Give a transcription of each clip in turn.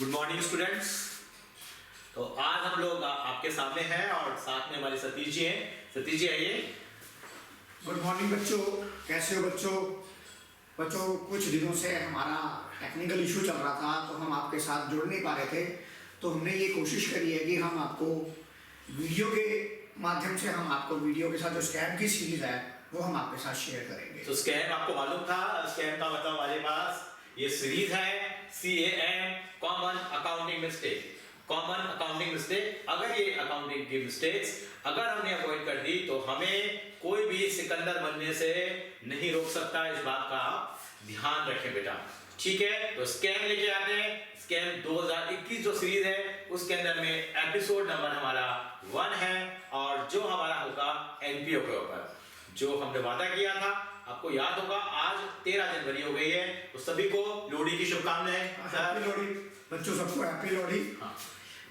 Good morning students. तो आज हम लोग आपके सामने हैं और साथ में हमारे सतीश जी हैं। सतीश जी आइए। गुड मॉर्निंग बच्चों, कैसे हो बच्चों? बच्चों कुछ दिनों से हमारा टेक्निकल इशू चल रहा था तो हम आपके साथ जुड़ नहीं पा रहे थे, तो हमने ये कोशिश करी है कि हम आपको वीडियो के माध्यम से हम आपको वीडियो के साथ जो स्कैम की सीरीज है वो हम आपके साथ शेयर करेंगे। तो स्कैम आपको मालूम था, स्कैम का मतलब हमारे पास ये सीरीज है CAM common accounting mistake. Common accounting mistake, अगर ये अकाउंटिंग की मिस्टेक्स अगर हमने अवॉइड कर दी तो हमें कोई भी सिकंदर बनने से नहीं रोक सकता। इस बात का आप ध्यान रखें बेटा, ठीक है? तो स्कैम लेके आते हैं। स्कैम 2021 जो सीरीज है उसके अंदर में एपिसोड नंबर हमारा 1 है और जो हमारा होगा एनपीओ के ऊपर। जो हमने वादा किया था, आपको याद होगा आज 13 जनवरी हो गई है, तो सभी को लोहड़ी की शुभकामनाएं। हैप्पी लोहड़ी बच्चों, सबको हैप्पी लोहड़ी। हाँ,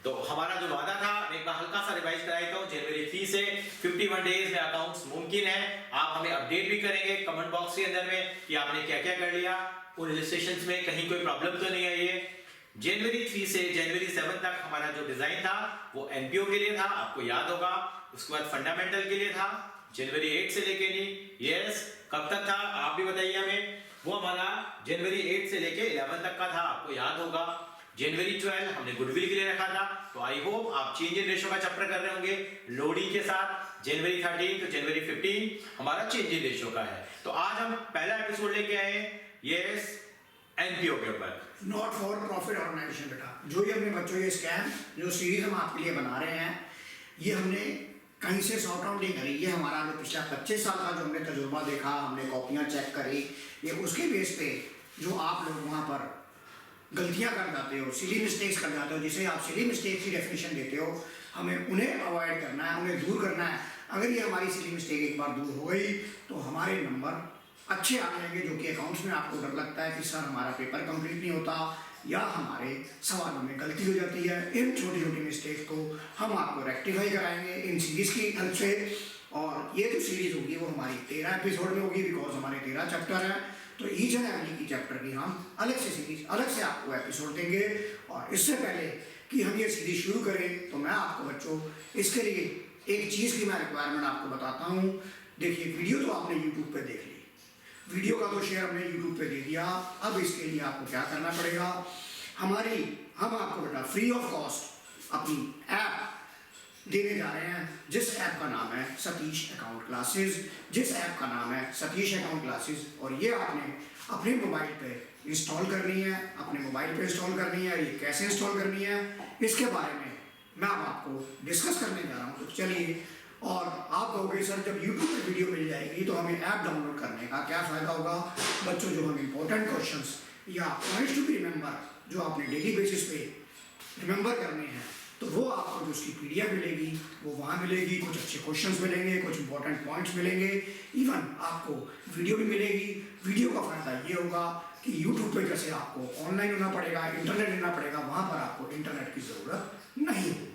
तो हमारा जो वादा था मैं एक बार हल्का सा रिवाइज कराई था। जनवरी 3 से 51 डेज में अकाउंट्स मुमकिन है। आप हमें अपडेट भी करेंगे कमेंट बॉक्स के अंदर में कि आपने क्या क्या कर लिया, उन रजिस्ट्रेशंस में कहीं कोई प्रॉब्लम तो नहीं आई है। जनवरी 3 से जनवरी 7 तक हमारा जो डिजाइन था वो एनपीओ के लिए था, आपको याद होगा। उसके बाद फंडामेंटल के लिए था। जनवरी 8 से लेके नहीं, यस, कब तक था आप भी बताइए हमें। वो हमारा जनवरी 8 से लेके 11 तक का था, आपको याद होगा। जनवरी 12 हमने गुडविल के लिए रखा था। तो आई होप आप चेंज इन रेशियो का चैप्टर कर रहे होंगे लोडी के साथ। जनवरी 13 तो जनवरी 15 हमारा चेंज इन रेशियो का है। तो आज हम पहला एपिसोड लेके आए, यस, एनपीओ के ऊपर, नॉट फॉर प्रॉफिट ऑर्गेनाइजेशन। बेटा जो ये हमने बच्चों ये स्कैम जो सीरीज हम आपके लिए बना रहे हैं, ये हमने कहीं से सॉर्ट आउट नहीं करी। ये हमारा जो पिछला 25 साल का जो हमने तजुर्बा देखा, हमने कॉपियां चेक करी, ये उसके बेस पे जो आप लोग वहाँ पर गलतियां कर जाते हो, सिली मिस्टेक्स कर जाते हो, जिसे आप सिली मिस्टेक्स की डेफिनेशन देते हो, हमें उन्हें अवॉइड करना है, उन्हें दूर करना है। अगर ये हमारी सिली मिस्टेक एक बार दूर हो गई तो हमारे नंबर अच्छे आ जाएंगे। जो कि अकाउंट्स में आपको डर लगता है कि सर हमारा पेपर कंप्लीट नहीं होता या हमारे सवालों में गलती हो जाती है, इन छोटी छोटी मिस्टेक्स को हम आपको रेक्टिफाई कराएंगे इन सीरीज की हेल्प से। और ये जो सीरीज होगी वो हमारी 13 एपिसोड में होगी, बिकॉज हमारे 13 चैप्टर हैं। तो ईच एंड एवरी की चैप्टर की हम अलग से सीरीज, अलग से आपको एपिसोड देंगे। और इससे पहले कि हम ये सीरीज शुरू करें तो मैं आपको बच्चों इसके लिए एक चीज़ की मैं रिक्वायरमेंट आपको बताता हूँ। देखिए, वीडियो तो आपने यूट्यूब पे देख ली, वीडियो का तो शेयर हमने यूट्यूब पे दे दिया। अब इसके लिए आपको क्या करना पड़ेगा, हम आपको बेटा फ्री ऑफ कॉस्ट अपनी ऐप देने जा रहे हैं, जिस ऐप का नाम है सतीश अकाउंट क्लासेस। जिस ऐप का नाम है सतीश अकाउंट क्लासेस, और ये आपने अपने मोबाइल पे इंस्टॉल करनी है, अपने मोबाइल पे इंस्टॉल करनी है। ये कैसे इंस्टॉल करनी है इसके बारे में मैं अब आपको डिस्कस करने जा रहा हूँ। तो चलिए, और आप कहोगे सर जब यूट्यूब पे वीडियो मिल जाएगी तो हमें ऐप डाउनलोड करने का क्या फ़ायदा होगा? बच्चों, जो हम इंपॉर्टेंट क्वेश्चंस या पॉइंट्स टू बी रिमेंबर जो आपने डेली बेसिस पे रिमेंबर करने हैं, तो वो आपको जो उसकी PDF मिलेगी वो वहाँ मिलेगी। कुछ अच्छे क्वेश्चंस मिलेंगे, कुछ इंपॉर्टेंट पॉइंट्स मिलेंगे, इवन आपको वीडियो भी मिलेगी। वीडियो का फ़ायदा ये होगा कि यूट्यूब पे जैसे आपको ऑनलाइन होना पड़ेगा, इंटरनेट लेना पड़ेगा, वहाँ पर आपको इंटरनेट की ज़रूरत नहीं होगी।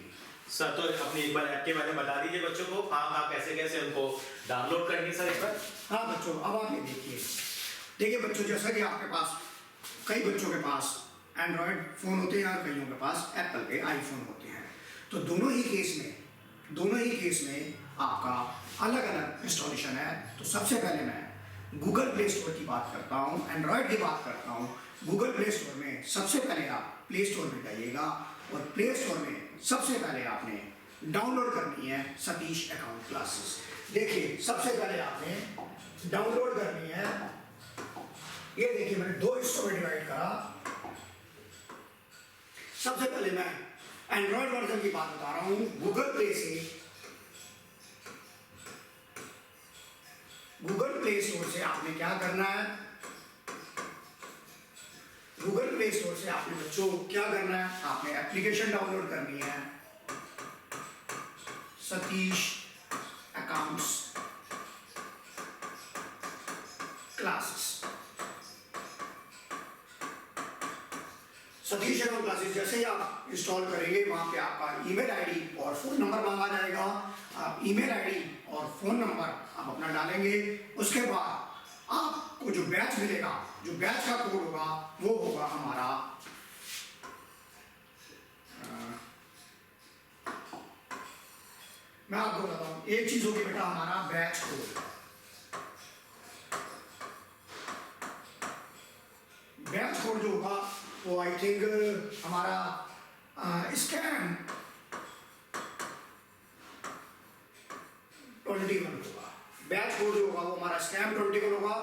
सर तो अपनी एक बार ऐप के बारे में बता दीजिए बच्चों को, कहाँ कैसे कैसे उनको डाउनलोड करनी सर एक बार। हाँ बच्चों, अब आप ये देखिए बच्चों, जैसा कि आपके पास कई बच्चों के पास एंड्रॉयड फ़ोन होते हैं और कईयों के पास एप्पल के आईफोन होते हैं। तो दोनों ही केस में आपका अलग अलग इंस्टॉलेशन है। तो सबसे पहले मैं गूगल प्ले स्टोर की बात करता हूँ, एंड्रॉयड की बात करता हूँ। गूगल प्ले स्टोर में सबसे पहले आप प्ले स्टोर में जाइएगा और प्ले स्टोर में सबसे पहले आपने डाउनलोड करनी है सतीश अकाउंट क्लासेस। देखिए, सबसे पहले आपने डाउनलोड करनी है, ये देखिए मैंने 2 हिस्सों में डिवाइड करा। सबसे पहले मैं एंड्रॉयड वर्जन की बात बता रहा हूं। गूगल प्ले स्टोर से आपने क्या करना है, गूगल प्ले स्टोर से आपने बच्चों क्या करना है, आपने एप्लीकेशन डाउनलोड करनी है Satish accounts classes. Satish account classes जैसे ही आप इंस्टॉल करेंगे, वहाँ पे आपका ईमेल आईडी और फ़ोन नंबर मांगा जाएगा। आप ईमेल आईडी और फ़ोन नंबर आप अपना डालेंगे। उसके बाद आपको जो बैच मिलेगा, जो बैच का कोड होगा वो होगा हमारा मैं आपको बताता हूँ, एक चीज होगी बेटा हमारा बैच कोड। बैच कोड जो होगा वो आई थिंक हमारा स्कैम 21 होगा। बैच कोड जो होगा वो हमारा स्कैम 21 होगा।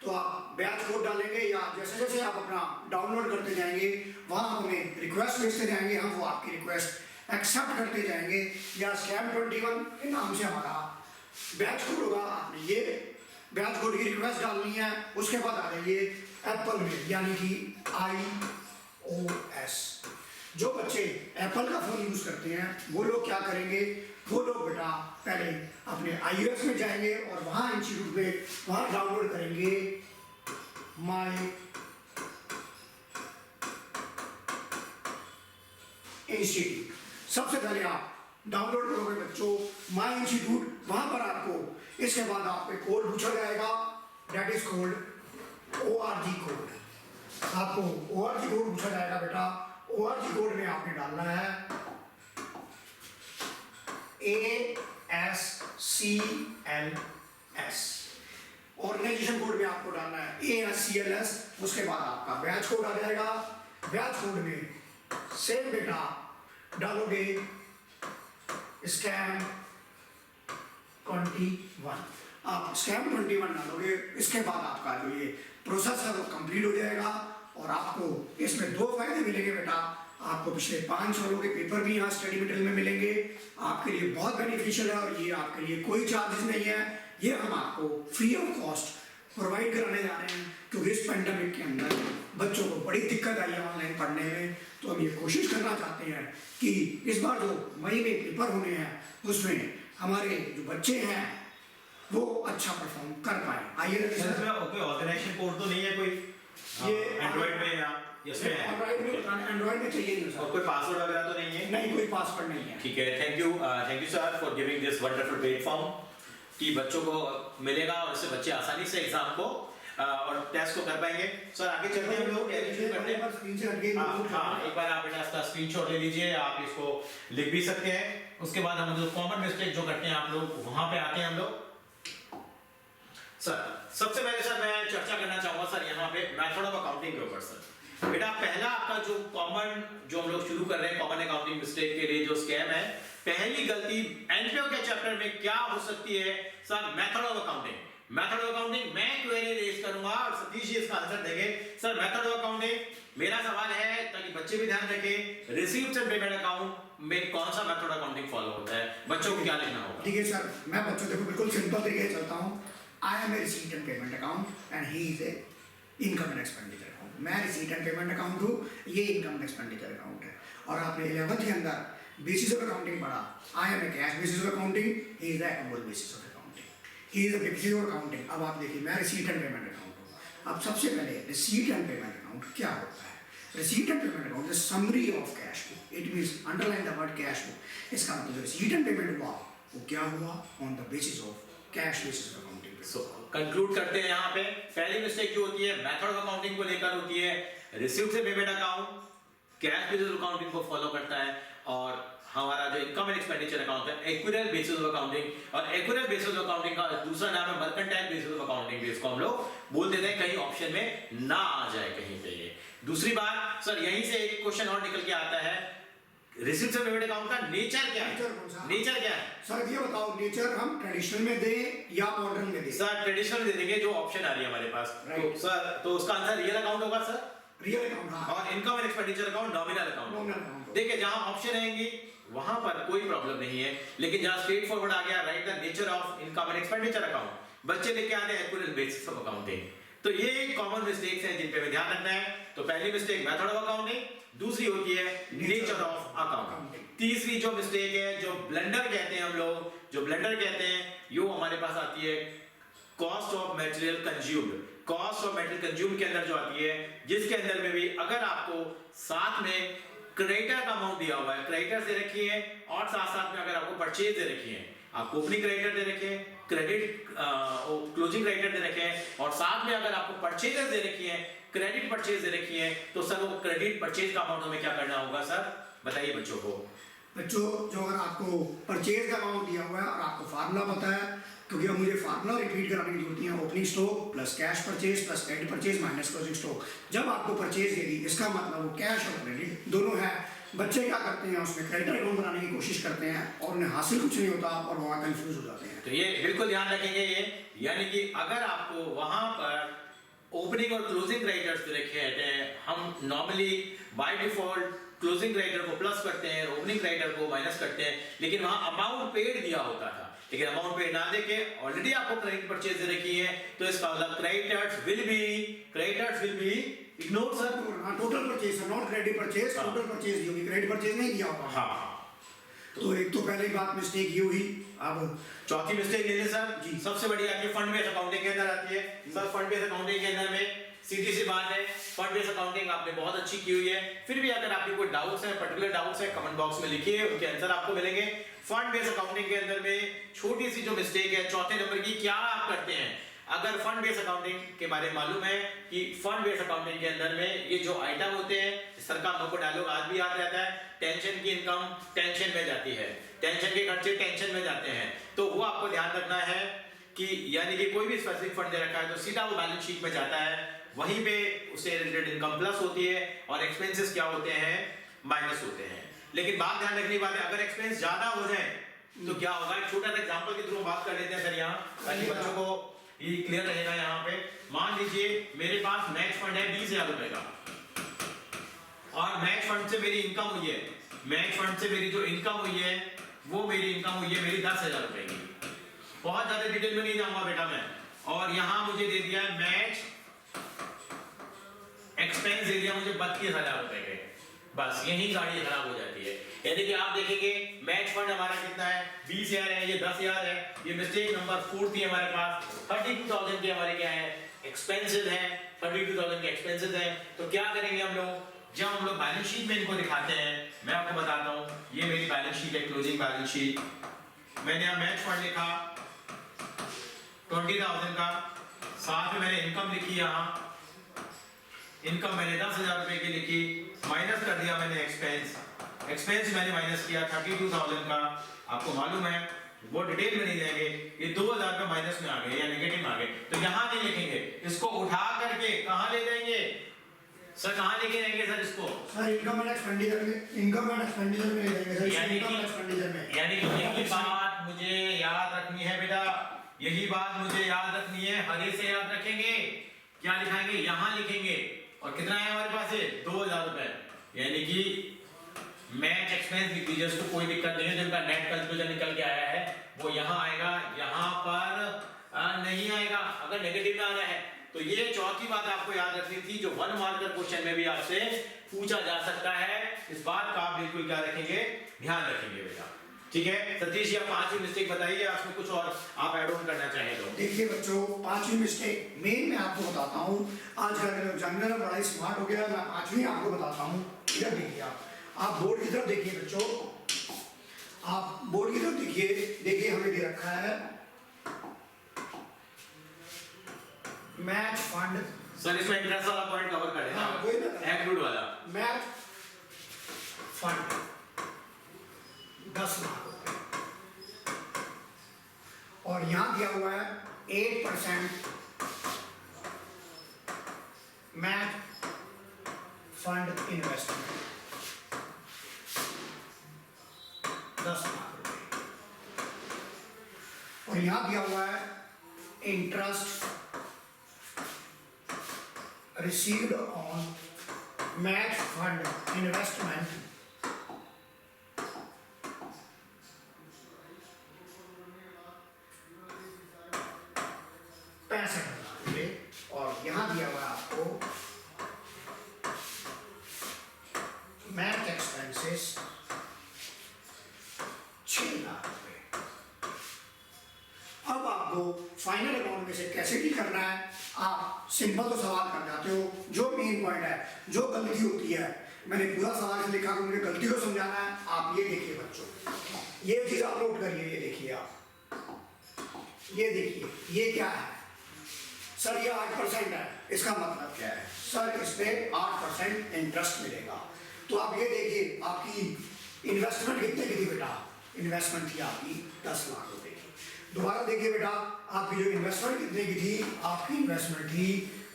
तो आप बैच कोड डालेंगे या जैसे जैसे आप अपना डाउनलोड करते जाएंगे वहां हमें रिक्वेस्ट भेजते जाएंगे, हम वो आपकी रिक्वेस्ट एक्सेप्ट करते जाएंगे, या स्कैम 21 के नाम से हमारा बैच कोड होगा। आपने ये बैच कोड की रिक्वेस्ट डालनी है, उसके बाद आ जाइए एप्पल में, यानी कि iOS। जो बच्चे एप्पल का फोन यूज करते हैं वो लोग क्या करेंगे, वो लोग बेटा पहले अपने iOS में जाएंगे और वहां इंस्टीट्यूट में वहां डाउनलोड करेंगे माई इंस्टीट्यूट। सबसे पहले आप डाउनलोड करोगे बच्चों माई इंस्टीट्यूट, वहां पर आपको इसके बाद आपको कोड पूछा जाएगा, that is called ORG code. आपको ORG कोड पूछा जाएगा बेटा। ORG कोड में आपने डालना है ASCLS। ऑर्गेनाइजेशन कोड में आपको डालना है ASCLS। उसके बाद आपका बैच कोड आ जाएगा। बैच कोड में सेम बेटा डालोगे स्कैम 21। आप स्कैम 21 डालोगे, इसके बाद आपका जो ये प्रोसेस है वो कंप्लीट हो जाएगा और आपको इसमें 2 फायदे मिलेंगे बेटा। आपको पिछले 5 सालों के पेपर भी यहाँ स्टडी मटेरियल में मिलेंगे, आपके लिए बहुत बेनिफिशियल है और ये आपके लिए कोई चार्जेस नहीं है, ये हम आपको फ्री ऑफ कॉस्ट प्रोवाइड कराने जा रहे हैं। क्योंकि इस पेंडेमिक के अंदर बच्चों को बड़ी दिक्कत आई है ऑनलाइन पढ़ने में, तो हम ये कोशिश करना चाहते हैं कि इस बार जो मई में पेपर होने हैं उसमें हमारे जो बच्चे हैं वो अच्छा परफॉर्म कर पाए। आइए इसमें कोई ऑर्गेनाइजेशन कोड तो नहीं है कोई ये एंड्रॉइड में या इसमें है? एंड्रॉइड में चाहिए नहीं और सर, कोई पासवर्ड वगैरह तो नहीं है? नहीं कोई पासवर्ड नहीं है। ठीक है, thank you sir for giving this wonderful platform कि बच्चों को मिलेगा और इससे बच्चे आसानी से एग्जाम को और टेस्ट को कर पाएंगे। सर आगे चलते हैं हम लोग शुरू करते हैं। हाँ, एक बार आप बेटा इसका स्क्रीनशॉट ले लीजिए, आप इसको लिख भी सकते हैं। उसके बाद हम जो कॉमन मिस्टेक जो करते हैं आप लोग वहां पे आते हैं हम लोग। सर सबसे पहले सर मैं चर्चा करना चाहूंगा सर यहाँ पे मेथड ऑफ अकाउंटिंग के ऊपर। सर बेटा पहला आपका जो कॉमन जो हम लोग शुरू कर रहे हैं कॉमन अकाउंटिंग मिस्टेक के लिए जो स्कैम है, पहली गलती एनपीओ के चैप्टर में क्या हो सकती है sir? Method of accounting. Method of accounting मैं क्वेरी रेज करूंगा और सतीश जी इसका आंसर देंगे। सर मेथड ऑफ अकाउंटिंग मेरा सवाल है ताकि बच्चे भी ध्यान रखें, रिसीव्ड एंड पेमेंट अकाउंट में कौन सा मेथड ऑफ अकाउंटिंग फॉलो होता है, बच्चों को क्या लिखना होगा? ठीक है सर, मैं बच्चों देखो बिल्कुल सिंपल तरीके से चलता हूँ। I am a receipt and payment account and he is a income and expenditure account. मैं रिसीट एंड पेमेंट अकाउंट हूँ, ये इनकम एंड एक्सपेंडिचर अकाउंट है। और आपने 11th के अंदर बेसिस ऑफ अकाउंटिंग पढ़ा। I am a cash basis of accounting, he is the account basis of accounting, he is the basis of accounting. अब आप देखिए मैं रिसीट एंड पेमेंट अकाउंट हूँ। अब सबसे पहले रिसीट एंड पेमेंट अकाउंट क्या होता है? Receipt and payment account is summary of cash flow. It means underline the word cash flow. इसका मतलब रिसीट एंड पेमेंट हुआ वो क्या हुआ? On the basis of cash basis of accounting. So conclude करते हैं यहाँ पे। पहली मिस्टेक जो होती है मेथड ऑफ अकाउंटिंग को लेकर होती है, रिसीव्ड से payment account cash basis accounting को फॉलो करता है, और हमारा जो इनकम एंड एक्सपेंडिचर अकाउंट है एक्यूरेट बेसिस ऑफ अकाउंटिंग। और एक्यूरेट बेसिस ऑफ अकाउंटिंग का दूसरा नाम है मर्केंटाइल बेसिस ऑफ अकाउंटिंग, जिसको हम लोग बोल देते हैं कहीं ऑप्शन में ना आ जाए कहीं पे ये। दूसरी बात सर यहीं से एक क्वेश्चन और निकल के आता है, रिसीव्ड से पेमेंट अकाउंट का नेचर क्या है? नेचर क्या है सर? ये बताओ नेचर हम ट्रेडिशनल में दें या मॉडर्न में दें? सर ट्रेडिशनल दे देंगे जो ऑप्शन आ रही है हमारे पास। तो सर तो उसका आंसर रियल अकाउंट होगा सर, रियल अकाउंट। हाँ, और income and expenditure account nominal account. Nominal account. देखिए जहां ऑप्शन रहेंगी वहां पर कोई प्रॉब्लम नहीं है, लेकिन जहां स्ट्रेट फॉरवर्ड आ गया right the nature of income and expenditure account, बच्चे लेके आते हैं एक्यूरेट बेसिस ऑफ अकाउंटिंग। तो ये कॉमन मिस्टेक्स हैं जिन पे हमें ध्यान रखना है। तो पहली मिस्टेक मेथड ऑफ अकाउंटिंग, दूसरी होती है नेचर ऑफ अकाउंटिंग। तीसरी जो मिस्टेक है जो ब्लंडर कहते हैं हम लोग, जो ब्लंडर कहते हैं यो हमारे पास आती है cost of material consumed. Cost of material consumed के अंदर जो आती है, जिसके अंदर में भी अगर आपको साथ में क्रेडिटर का अमाउंट दिया हुआ है, क्रेडिटर दे रखी है, और साथ साथ में अगर आपको परचेज दे रखी है, आपको ओपनिंग क्रेडिटर दे रखे हैं, क्रेडिट क्लोजिंग क्रेडिटर दे रखे हैं, और साथ में अगर आपको परचेजेस दे रखी है, क्रेडिट परचेज दे रखी है, तो सर वो क्रेडिट परचेज का अमाउंट हमें क्या करना होगा सर? बताइए बच्चों को। बच्चों जो अगर आपको परचेज का अमाउंट दिया हुआ है और आपको फार्मूला पता है, क्योंकि अब मुझे फार्मूला रिपीट कराने की जरूरत नहीं है, opening stock plus cash purchase plus credit purchase minus closing stock. जब आपको परचेज दे दी इसका मतलब वो कैश और क्रेडिट दोनों है। बच्चे क्या करते हैं, उसमें क्रेडिट अकाउंट बनाने की कोशिश करते हैं और उन्हें हासिल कुछ नहीं होता और वहाँ कंफ्यूज हो जाते हैं। तो ये बिल्कुल ध्यान रखेंगे ये, यानी कि अगर आपको वहां पर ओपनिंग और क्लोजिंग क्रेडिटर्स रखे हैं, हम normally by default closing creditor को प्लस करते हैं, ओपनिंग क्रेडिटर को माइनस करते हैं, लेकिन वहां अमाउंट पेड दिया होता था, लेकिन अमाउंट पेड ना देके ऑलरेडी आपको क्रेडिट परचेज दे रखी है, तो इसका मतलब creditors will be ignore sir. Total purchase not credit purchase, total purchase दी होगी, क्रेडिट परचेज नहीं दिया होगा। हाँ, तो एक तो पहली बात मिस्टेक ये हुई। अब चौथी मिस्टेक ले सर जी। सबसे बड़ी आपकी फंड बेस्ड अकाउंटिंग के अंदर आती है सर। फंड बेस्ड अकाउंटिंग के अंदर में सीधी सी बात है, फंड बेस्ड अकाउंटिंग आपने बहुत अच्छी की हुई है, फिर भी अगर आपकी कोई डाउट्स है, पर्टिकुलर डाउट्स है, कमेंट बॉक्स में लिखिए, उनके आंसर आपको मिलेंगे। फंड बेस्ड अकाउंटिंग के अंदर में छोटी सी जो मिस्टेक है चौथे नंबर की, क्या आप करते हैं, अगर फंड बेस्ड अकाउंटिंग के बारे में मालूम है कि फंड बेस्ड अकाउंटिंग के अंदर में ये जो आइटम होते हैं, सर का हमको डायलॉग आज भी याद रहता है, टेंशन की इनकम टेंशन में जाती है, टेंशन के खर्चे टेंशन में जाते हैं, तो वो आपको ध्यान रखना है कि यानी कि कोई भी स्पेसिफिक फंड दे रखा है तो सीधा वो बैलेंस शीट में जाता है, वहीं पे उससे रिलेटेड इनकम प्लस होती है और एक्सपेंसेस क्या होते हैं, माइनस होते हैं। लेकिन बात ध्यान रखने की बात है, अगर एक्सपेंस ज्यादा हो जाए तो क्या होगा, एक छोटा सा एग्जांपल के थ्रू बात कर लेते हैं सर यहाँ, ताकि बच्चों को ये क्लियर रहेगा। यहाँ पे मान लीजिए मेरे पास मैच फंड है 20,000 रुपए का, और मैच फंड से मेरी इनकम हुई है, मैच फंड से मेरी जो इनकम हुई है वो मेरी इनकम हुई है मेरी 10,000 रुपए की। बहुत ज्यादा डिटेल में नहीं जाऊंगा बेटा मैं, और यहाँ मुझे दे दिया है मैच एक्सपेंस दे दिया मुझे 32,000 रुपए के, बस यही गाड़ी खराब हो जाती है। यानी कि आप देखेंगे मैच फंड हमारा कितना है, 20,000 है, ये 10,000 है, ये मिस्टेक नंबर 4 थी हमारे पास, 32,000 के हमारे क्या है एक्सपेंसेस हैं, 32,000 के एक्सपेंसेस हैं। तो क्या करेंगे हम लोग, जब हम लोग बैलेंस शीट में इनको दिखाते हैं, मैं आपको बताता हूँ, ये मेरी बैलेंस शीट है, क्लोजिंग बैलेंस शीट, मैंने यहाँ मैच फंड लिखा 20,000 का, साथ में मैंने इनकम लिखी, यहाँ इनकम मैंने 10,000 रुपए की लिखी, माइनस कर दिया मैंने एक्सपेंस मैंने माइनस किया 32,000 का। आपको मालूम है वो डिटेल में नहीं जाएंगे, ये 2,000 का माइनस में आ गए या नेगेटिव में आ गए, तो यहाँ नहीं लिखेंगे, इसको उठा करके कहाँ ले जाएंगे सर, कहाँ लेके जाएंगे सर इसको, सर इनकम एंड एक्सपेंडिचर में, इनकम एंड एक्सपेंडिचर में ले जाएंगे सर, यानी इनकम एंड एक्सपेंडिचर में। यानी कि यही बात मुझे याद रखनी है बेटा, यही बात मुझे याद रखनी है, हरे से याद रखेंगे, क्या लिखाएंगे, यहाँ लिखेंगे, और कितना है हमारे पास है 2,000 रुपए, यानी कि मैच एक्सपेंस लिख दीजिए, उसको कोई दिक्कत नहीं है, जिनका नेट कंक्लूजन निकल के आया है वो यहाँ आएगा, यहाँ पर नहीं आएगा अगर नेगेटिव में आना है। तो ये चौथी बात आपको याद रखनी थी, जो 1 मार्कर क्वेश्चन में भी आपसे पूछा जा सकता है, इस बात का आप बिल्कुल क्या रखेंगे, ध्यान रखेंगे बेटा, ठीक है। सतीश जी आप 5वीं मिस्टेक बताइए, उसमें कुछ और आप ऐड ऑन करना चाहें तो। देखिए बच्चों 5वीं मिस्टेक मेन मैं आपको बताता हूँ, आजकल का जनरल बड़ा ही स्मार्ट हो गया, मैं 5वीं आपको बताता हूँ। इधर देखिए, आप बोर्ड की तरफ देखिए बच्चों, आप बोर्ड की तरफ देखिए हमें दे रखा है मैच फंड। सर इसमें इंटरेस्ट वाला पॉइंट कवर कर देना, हाँ, कोई ना, एक्लूड वाला मैच फंड 10 लाख रुपए, और यहां दिया हुआ है 8% मैच फंड इन्वेस्टमेंट 10 लाख रुपए, और यहां दिया हुआ है interest received on match fund investment 65,000 रुपए, और यहां दिया हुआ है आपको मैच एक्सपेंसेस 6 लाख रुपए। अब आपको फाइनल अकाउंट में से कैसे डील करना है, आप सिंपल तो सवाल कर जाते हो, जो मेन पॉइंट है, जो गलती होती है, मैंने पूरा सवाल से लिखा कि मुझे गलती को समझाना है। आप ये देखिए बच्चों, ये चीज आप नोट करिए, ये देखिए आप, ये देखिए ये क्या है सर, ये 8% है, इसका मतलब क्या है सर, इस पे 8% इंटरेस्ट मिलेगा। तो आप ये देखिए आपकी इन्वेस्टमेंट कितने की थी बेटा? इन्वेस्टमेंट थी आपकी 10 लाख रुपए की। दोबारा देखिए बेटा, आपकी जो इन्वेस्टमेंट कितने की थी? आपकी इन्वेस्टमेंट थी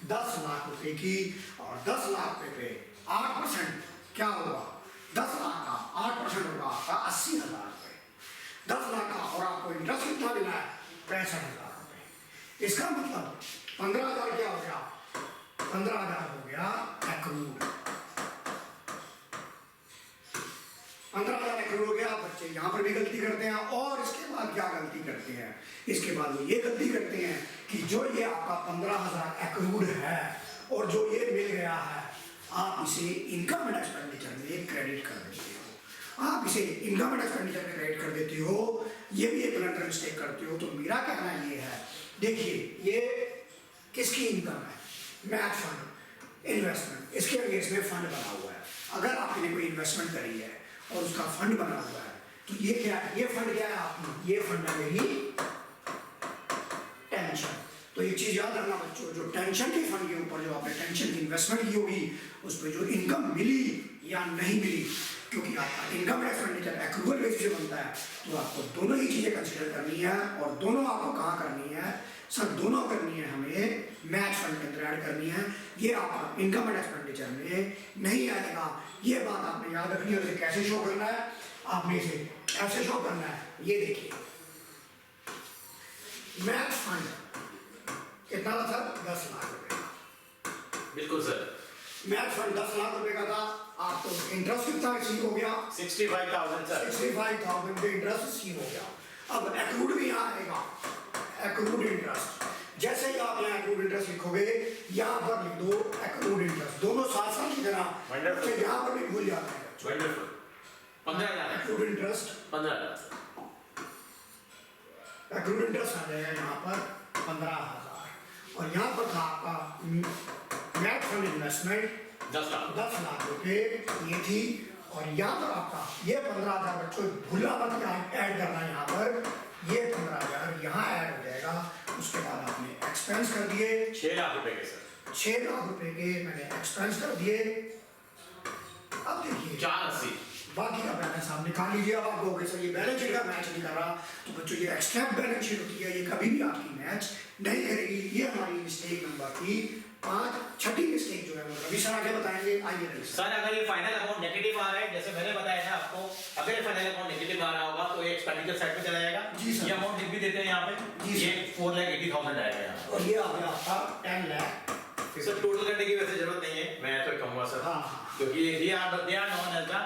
10 लाख रुपए की, और 10 लाख रुपए पे 8% क्या होगा? 10 लाख का 8% होगा आपका 80,000 रुपए। 10 लाख का, और आपको इंटरेस्ट कितना मिला है? 65,000 रुपए। इसका मतलब 15,000 क्या हो गया? 15,000 हो गया एक्रूड। 15,000 एक्रूड हो गया। बच्चे यहाँ पर भी गलती करते हैं, और इसके बाद क्या गलती करते हैं? इसके बाद वो ये गलती करते हैं कि जो ये आपका 15,000 एक्रूड है और जो ये मिल गया है, आप इसे इनकम एंड एक्सपेंडिचर में क्रेडिट कर देते हो। आप इसे इनकम एंड एक्सपेंडिचर में क्रेडिट कर देते हो, ये भी एक ब्लंडर मिस्टेक करते हो। तो मेरा कहना ये है, देखिए ये किसकी इनकम है? मैच फंड, इन्वेस्टमेंट, इसके अगेंस्ट में फंड बना हुआ है। अगर आपने कोई इन्वेस्टमेंट करी है और उसका फंड बना हुआ है, तो ये क्या है? ये फंड क्या है आपकी? ये फंड है मेरी टेंशन। तो ये चीज याद रखना बच्चों, जो टेंशन के फंड के ऊपर जो आपने टेंशन की इन्वेस्टमेंट की होगी, उस पर जो इनकम मिली या नहीं मिली, क्योंकि आपका इनकम एक्सपेंडिचर एक्रूअल बेसिस पे बनता है, तो आपको दोनों ही चीजें कंसिडर करनी है। और दोनों आपको कहाँ करनी है? सर दोनों करनी है, हमें मैच फंड के अंदर ऐड करनी है। ये आपका इनकम एंड एक्सपेंडिचर में नहीं आएगा। ये बात आपने याद रखनी है। इसे कैसे शो करना है? आपने इसे ऐसे शो करना है। ये देखिए, मैच फंड कितना था सर? 10 लाख रुपए का। बिल्कुल सर। मैच फंड 10 लाख रुपए का था। आपको इंटरेस्ट कितना रिसीव हो गया? 65,000 सर। 65,000 पे इंटरेस्ट रिसीव हो गया। अब एक्रूड भी यहाँ आएगा, एक्रूड इंटरेस्ट। जैसे ही आप यहाँ एक्रूड इंटरेस्ट लिखोगे, यहाँ पर लिख दो एक्रूड इंटरेस्ट, दोनों साथ साथ की तरह। Wonderful. तो यहाँ पर भी भूल जाते हैं। Wonderful. 15,000 accrued interest, 15,000 accrued interest आ जाएगा यहाँ पर 15,000, और यहाँ पर था आपका नेट फंड इन्वेस्टमेंट 10 लाख रुपए ये थी। और यहाँ पर आपका ये 15,000 बच्चों भूला मत ऐड करना, यहाँ पर ये 15,000 यहाँ ऐड हो जाएगा। उसके बाद आपने एक्सपेंस कर दिए 6 लाख रुपए के सर। 6 लाख रुपए के मैंने एक्सपेंस कर दिए। अब देखिए 480 बाकी का बैलेंस आप निकाल लीजिए। अब आप कहोगे सर ये बैलेंस शीट का मैच नहीं कर रहा, तो बच्चों ये एक्स्ट्रा बैलेंस शीट होती है, ये कभी भी आपकी मैच नहीं करेगी। ये हमारी मिस्टेक नंबर की 5, छठी मिस्टेक जो है वो रवि सर आगे बताएंगे। आइए रवि सर, अगर ये फाइनल अमाउंट नेगेटिव आ रहा है, जैसे मैंने बताया था आपको, अगर ये फाइनल अमाउंट नेगेटिव आ रहा होगा तो ये एक्सपेंडिचर साइड पे चला जाएगा। जी सर। ये अमाउंट लिख भी देते हैं यहाँ पे। जी ये 4,80,000 आएगा यहाँ। और ये आ गया आपका 10 लाख। सर टोटल करने की वैसे जरूरत नहीं है, मैं तो कहूँगा सर, हाँ। क्योंकि they are known as the,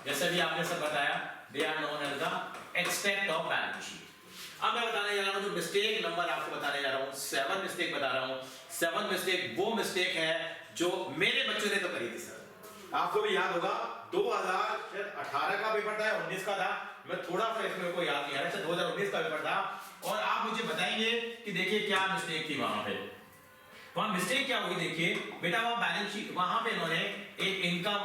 जैसे भी आपने सब बताया, they are known as the extract of balance sheet. अब मैं बताने जा रहा हूँ जो मिस्टेक नंबर आपको बताने जा रहा हूँ, 7 मिस्टेक बता रहा हूँ। 7 मिस्टेक वो मिस्टेक है जो मेरे बच्चों ने तो करी थी सर। आपको भी याद होगा 2018 का पेपर था, 19 का था, मैं थोड़ा सा इसमें को याद नहीं आ रहा है, 2019 का पेपर था। और आप मुझे बताएंगे कि देखिए क्या मिस्टेक थी वहां पे। वहां मिस्टेक क्या हुई? देखिए बेटा, वहां बैलेंस शीट, वहां पे इन्होंने एक इनकम,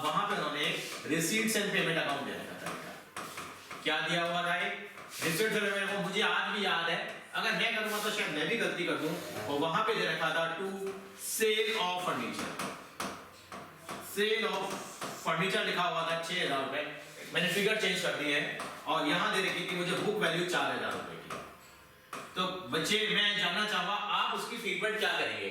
वहां पे इन्होंने रिसीट्स एंड पेमेंट अकाउंट देने का तरीका क्या दिया हुआ था? रिसीट्स एंड पेमेंट को मुझे आज भी याद है, अगर मैं करूंगा तो शायद मैं भी गलती कर दूं। और वहां पे दे रखा था to sale of furniture, sale of furniture लिखा हुआ था 6,000 रुपए। मैंने फिगर चेंज कर दी है और यहां दे रखी थी मुझे बुक वैल्यू 4,000 रुपए की। तो बच्चे मैं जानना चाहूंगा आप उसकी ट्रीटमेंट क्या करेंगे?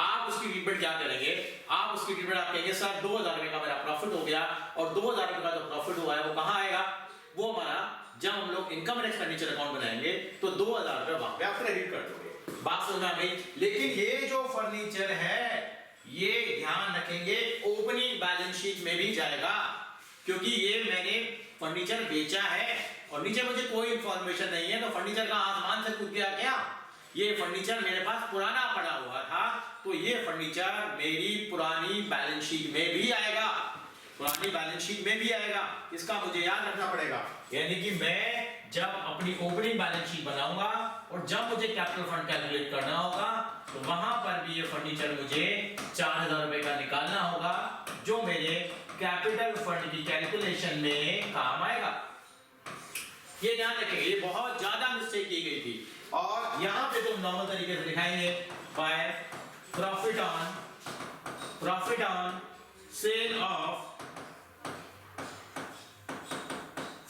आप उसकी ट्रीटमेंट क्या करेंगे? आप उसकी ट्रीटमेंट आप कहेंगे सर 2,000 रुपए का मेरा प्रॉफिट हो गया, और 2,000 रुपए का जो प्रॉफिट हुआ है वो कहां आएगा? वो हमारा जब हम लोग इनकम एंड एक्सपेंडिचर अकाउंट बनाएंगे तो 2,000 रुपए वहां पे आप क्रेडिट कर दोगे। बात समझ में आ गई? लेकिन ये जो फर्नीचर है ये ध्यान रखेंगे ओपनिंग बैलेंस शीट में भी जाएगा, क्योंकि ये मैंने फर्नीचर बेचा है और नीचे मुझे कोई इंफॉर्मेशन नहीं है, तो फर्नीचर का आसमान से कूद गया क्या? ये फर्नीचर मेरे पास पुराना पड़ा हुआ था, तो ये फर्नीचर मेरी पुरानी बैलेंस शीट में भी आएगा, पुरानी बैलेंस शीट में भी आएगा। इसका मुझे याद रखना पड़ेगा। यानी कि मैं जब अपनी ओपनिंग बैलेंस शीट बनाऊंगा और जब मुझे कैपिटल फंड कैलकुलेट करना होगा, तो वहां पर भी ये फर्नीचर मुझे 4,000 रुपए का निकालना होगा, जो मेरे कैपिटल फंड की कैलकुलेशन में काम आएगा। ये ध्यान रखेंगे, ये बहुत ज्यादा मिस्टेक की गई थी। और यहां पे तुम नॉर्मल तरीके से दिखाएंगे by profit on sale of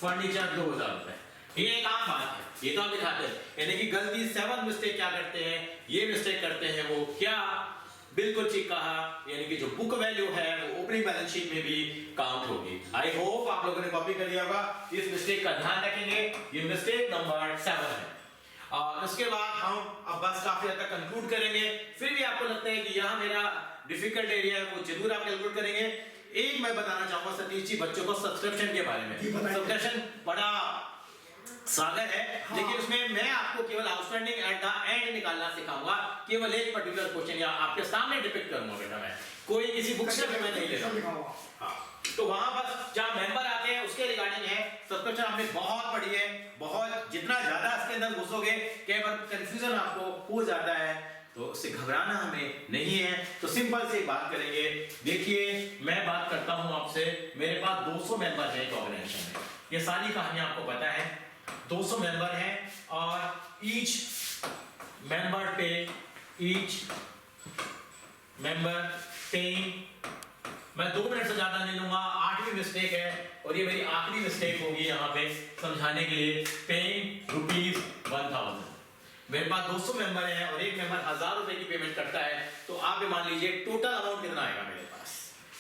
furniture 2000 रुपए। ये एक आम बात है, ये तो आप दिखाते हैं। यानी कि गलती 7 मिस्टेक क्या करते हैं, ये मिस्टेक करते हैं वो क्या, बिल्कुल ठीक कहा, यानी कि जो बुक वैल्यू है वो ओपनिंग बैलेंस शीट में भी काउंट होगी। आई होप आप लोगों ने कॉपी कर लिया होगा, इस मिस्टेक का ध्यान रखेंगे। ये मिस्टेक नंबर 7 है। और उसके बाद हम अब बस काफी हद तक कंक्लूड करेंगे। फिर भी आपको लगता है कि यहाँ मेरा डिफिकल्ट एरिया है, वो जरूर आप कैलकुलेट करेंगे। एक मैं बताना चाहूंगा सतीश जी बच्चों को सब्सक्रिप्शन के बारे में। सब्सक्रिप्शन बड़ा सागर है, हाँ। लेकिन उसमें मैं आपको केवल आउटस्टैंडिंग एट द एंड निकालना सिखाऊंगा। केवल एक पर्टिकुलर क्वेश्चन या आपके सामने डिपिक्ट करूंगा बेटा, मैं कोई किसी बुक से मैं नहीं ले रहा हूं। हाँ, तो वहां बस जहां मेंबर आते हैं उसके रिगार्डिंग है। सब्सक्रिप्शन आपने बहुत पढ़ी है, बहुत, जितना ज्यादा इसके अंदर घुसोगे कई बार कंफ्यूजन आपको हो जाता है, तो उससे घबराना हमें नहीं है। तो सिंपल से बात करेंगे। देखिए मैं बात करता हूं आपसे, मेरे पास 200 मेंबर हैं एक ऑर्गेनाइजेशन में। ये सारी कहानियां आपको पता है, 200 मेंबर हैं और ईच मेंबर पेइंग, मैं 2 मिनट से ज्यादा नहीं लूंगा। 8वीं मिस्टेक है और ये मेरी आखिरी मिस्टेक होगी यहाँ पे समझाने के लिए। पेइंग ₹1000। मेरे पास 200 मेंबर हैं और एक मेंबर 1000 रुपए की पेमेंट करता है, तो आप मान लीजिए टोटल अमाउंट कितना आएगा मेरे पास।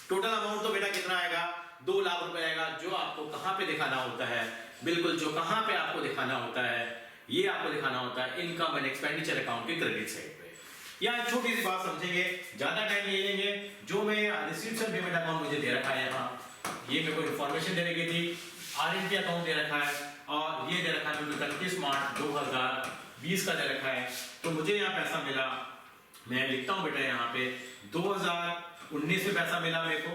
टोटल अमाउंट तो बेटा कितना आएगा, 2 लाख रुपए आएगा, जो आपको कहां पे दिखाना होता है, बिल्कुल जो कहां पे आपको दिखाना होता है, ये आपको दिखाना होता है इनकम एंड एक्सपेंडिचर अकाउंट की क्रेडिट साइड पे। यहाँ छोटी सी बात समझेंगे, ज्यादा टाइम नहीं लेंगे। जो मैं रिसीव्स एंड पेमेंट अकाउंट मुझे दे रखा है यहाँ, ये मेरे को इन्फॉर्मेशन देने की थी। आरएनपी अकाउंट दे रखा है और ये दे रखा है 31 मार्च 2020 का दे रखा है। तो मुझे यहाँ पैसा मिला, मैं लिखता हूँ बेटा यहाँ पे 2019 में पैसा मिला मेरे को,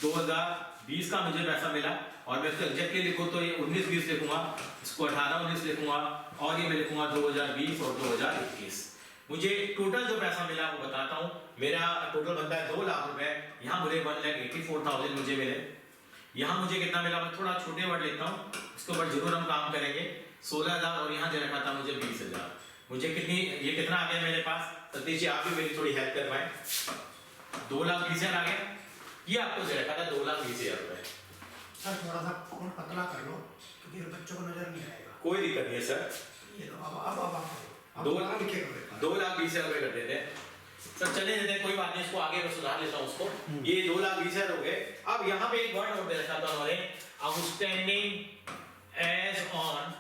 2020 का मुझे पैसा मिला, और मैं इसको एग्जैक्टली लिखूँ तो ये 19-20 लिखूंगा, इसको 18-19 लिखूंगा, और ये मैं लिखूंगा 2020 और 2021। मुझे टोटल जो पैसा मिला वो बताता हूँ। मेरा टोटल बनता है 2 लाख रुपए। यहाँ मुझे 1,84,000 मुझे मिले। यहाँ मुझे कितना मिला, मैं थोड़ा छोटे वर्ड लिखता हूँ, इसके ऊपर जरूर हम काम करेंगे। 16,000 और यहाँ दे रखा था मुझे 20,000। मुझे कितनी, ये कितना आ गया मेरे पास, सतीश जी आप भी मेरी थोड़ी हेल्प कर पाए। 2,20,000 आ गया। ये आपको दे रखा था 2,20,000 रुपए। सर थोड़ा सा फोन पतला कर लो क्योंकि बच्चों को नजर नहीं आएगा। कोई दिक्कत नहीं है सर। ये लो, अब 2,20,000 रुपए कर देते हैं सर, चले देते हैं, कोई बात नहीं, इसको आगे मैं सुधार लेता हूँ उसको। ये 2,20,000 हो गए। अब यहाँ पे एक वर्ड और दे रखा था हमारे, outstanding as on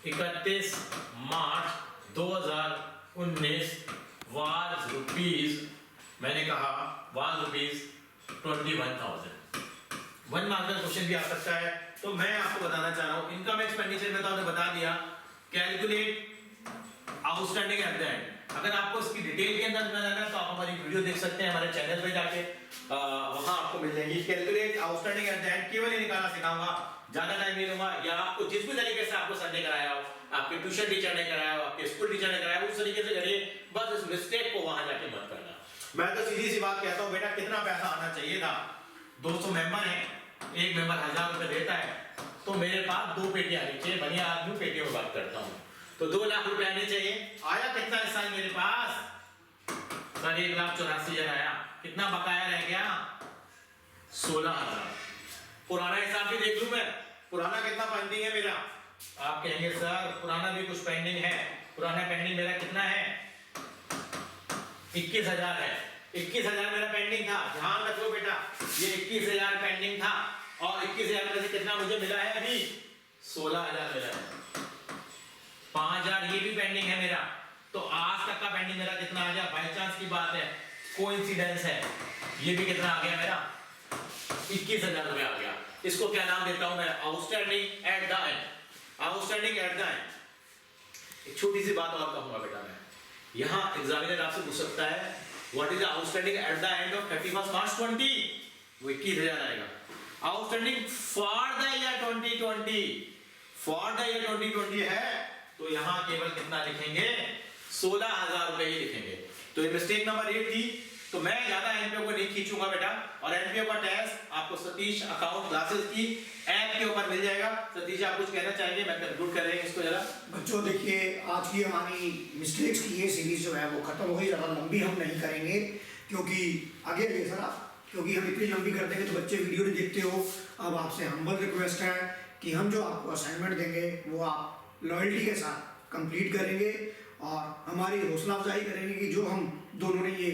31 March 2019 was rupees, मैंने कहा वाज रुपीज 21,000। 1 मार्क का क्वेश्चन भी आ सकता है। तो मैं आपको बताना चाह रहा हूँ, इनकम एक्सपेंडिचर में तो आपने बता दिया, calculate outstanding at the end. अगर आपको इसकी डिटेल के अंदर जाना है तो आप हमारी वीडियो देख सकते हैं हमारे चैनल पे जाके, वहां आपको मिल जाएगी। Calculate outstanding at the end केवल ही निकालना सिखाऊंगा, ज्यादा टाइम नहीं लूंगा। या आपको जिस भी तरीके से आपको सर ने कराया हो, आपके ट्यूशन टीचर ने कराया हो, आपके स्कूल टीचर ने कराया हो, उस तरीके से करिए, बस इस मिस्टेक को वहां जाके मत करना। मैं तो सीधी सी बात कहता हूँ बेटा, कितना पैसा आना चाहिए था, 200 मेंबर है, एक मेंबर 1000 रुपए देता है, तो मेरे पास 2 पेटियां आनी चाहिए। बढ़िया आदमी पेटियों में बात करता हूँ, तो 2 लाख रुपए आने चाहिए। आया कितना इस साल मेरे पास सर, 1,84,000 आया। कितना बकाया रह गया, 16,000। पुराना हिसाब भी देख लूं मैं, पुराना कितना पेंडिंग है मेरा। आप कहेंगे सर पुराना भी कुछ पेंडिंग है, पुराना पेंडिंग मेरा कितना है, 21,000 है। 21,000 मेरा पेंडिंग था, ध्यान रखो बेटा, ये 21,000 पेंडिंग था और 21,000 में से कितना मुझे मिला है अभी, 16,000 मिला है। 5,000 ये भी पेंडिंग है मेरा, तो आज तक का पेंडिंग मेरा कितना आ गया, बाय चांस की बात है, कोइंसिडेंस है, ये भी कितना आ गया मेरा, 21,000 रुपए आ गया। इसको क्या नाम देता हूं मैं, outstanding at the end. Outstanding at the end. एक छोटी सी बात और कहूंगा बेटा मैं, यहां एग्जामिनर आपसे पूछ सकता है what is the outstanding at the end of 31 मार्च 20, वो 21,000 आएगा। Outstanding for the year 2020, for the year 2020 है, तो यहां केवल कितना लिखेंगे, 16,000 रुपए ही लिखेंगे। तो ये मिस्टेक नंबर 8 थी। तो मैं ज्यादा एनपीओ को नहीं खींचूंगा बेटा, और एनपीओ का टेस्ट आपको सतीश अकाउंट क्लासेस की ऐप के ऊपर मिल जाएगा। सतीश आप कुछ कहना चाहेंगे, मैं कंक्लूड कर रहे हैं इसको जरा। बच्चों देखिए, आज की हमारी मिस्टेक्स की ये सीरीज जो है वो खत्म हो गई, ज़्यादा लंबी हम नहीं करेंगे क्योंकि आगे सर, क्योंकि हम इतनी लंबी कर देंगे तो बच्चे वीडियो नहीं देखते हो। अब आपसे हम्बल रिक्वेस्ट है कि हम जो आपको असाइनमेंट देंगे वो आप लॉयल्टी के साथ कंप्लीट करेंगे और हमारी हौसला अफजाई करेंगे कि जो हम दोनों ने ये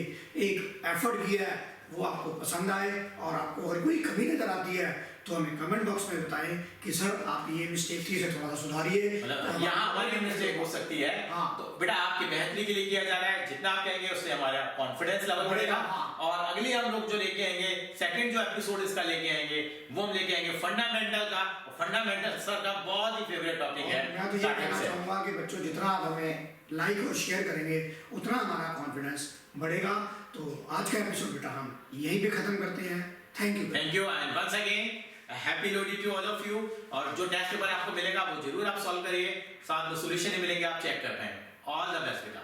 एक एफर्ट किया है वो आपको पसंद आए, और आपको अगर कोई कमी नजर आती है तो हमें कमेंट बॉक्स में बताएं कि सर आप ये मिस्टेक थी, इसे थोड़ा सा सुधारिए। मतलब यहाँ हमारी मिस्टेक हो सकती है, हाँ। तो बेटा आपकी बेहतरी के लिए किया जा रहा है, जितना आप कहेंगे उससे हमारा कॉन्फिडेंस लेवल बढ़ेगा। हाँ। और अगले हम लोग जो लेके आएंगे, सेकंड जो एपिसोड इसका लेके आएंगे, वो हम लेके आएंगे फंडामेंटल का। फंडामेंटल सर का बहुत ही फेवरेट टॉपिक है। मैं तो ये कहना चाहूँगा कि बच्चों जितना आप हमें लाइक और शेयर करेंगे उतना हमारा कॉन्फिडेंस बढ़ेगा। तो आज का एपिसोड बेटा हम यहीं पे खत्म करते हैं। Thank you and once again happy Lohri to all of you. और जो टेस्ट पेपर आपको मिलेगा वो जरूर आप सॉल्व करिए, साथ में सॉल्यूशन ही मिलेंगे, आप चेक कर पाएंगे। ऑल द बेस्ट बेटा।